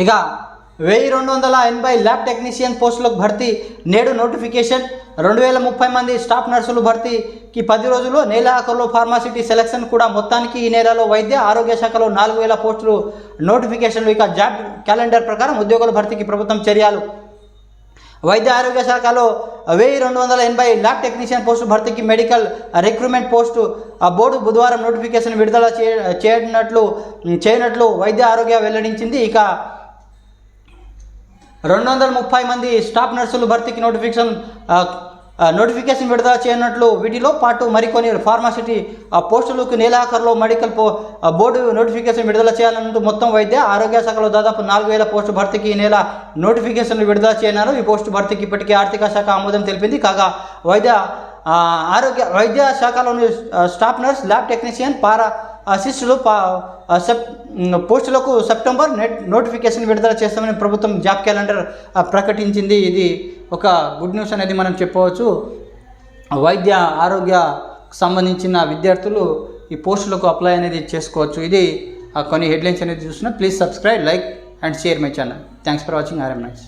ఇక 1280 lab technician పోస్టులకు భర్తీ నేడు నోటిఫికేషన్. 2030 మంది స్టాఫ్ నర్సులు భర్తీకి 10 రోజుల్లో నెలాఖరులో ఫార్మాసిటీ సెలక్షన్ కూడా. మొత్తానికి ఈ నెలలో వైద్య ఆరోగ్య శాఖలో 4000 పోస్టులు నోటిఫికేషన్లు. ఇక జాబ్ క్యాలెండర్ ప్రకారం ఉద్యోగుల భర్తీకి ప్రభుత్వం చర్యలు. వైద్య ఆరోగ్య శాఖలో 1280 ల్యాబ్ టెక్నీషియన్ పోస్టు భర్తీకి మెడికల్ రిక్రూట్మెంట్ పోస్టు బోర్డు బుధవారం నోటిఫికేషన్ విడుదల చేయనట్లు వైద్య ఆరోగ్య వెల్లడించింది. ఇక 230 మంది స్టాఫ్ నర్సులు భర్తీకి నోటిఫికేషన్ విడుదల చేయనట్లు, వీటిలో పాటు మరికొన్ని ఫార్మాసిటీ పోస్టులకు నెలాఖరులో మెడికల్ బోర్డు నోటిఫికేషన్ విడుదల చేయాలంటూ మొత్తం వైద్య ఆరోగ్య శాఖలో దాదాపు 4000 పోస్టు భర్తీకి ఈ నెల నోటిఫికేషన్లు విడుదల చేయనున్నారు. ఈ పోస్టు భర్తీకి ఇప్పటికే ఆర్థిక శాఖ ఆమోదం తెలిపింది. కాగా వైద్య శాఖలోని స్టాఫ్ నర్స్, ల్యాబ్ టెక్నీషియన్, పారా అసిస్టులు పోస్టులకు సెప్టెంబర్ నోటిఫికేషన్ విడుదల చేస్తామని ప్రభుత్వం జాబ్ క్యాలెండర్ ప్రకటించింది. ఇది ఒక గుడ్ న్యూస్ అనేది మనం చెప్పవచ్చు. వైద్య ఆరోగ్య సంబంధించిన విద్యార్థులు ఈ పోస్టులకు అప్లై అనేది చేసుకోవచ్చు. ఇది కొన్ని హెడ్లైన్స్ అనేది చూస్తున్నా. Please subscribe, like and share my channel. Thanks for watching. RM nice.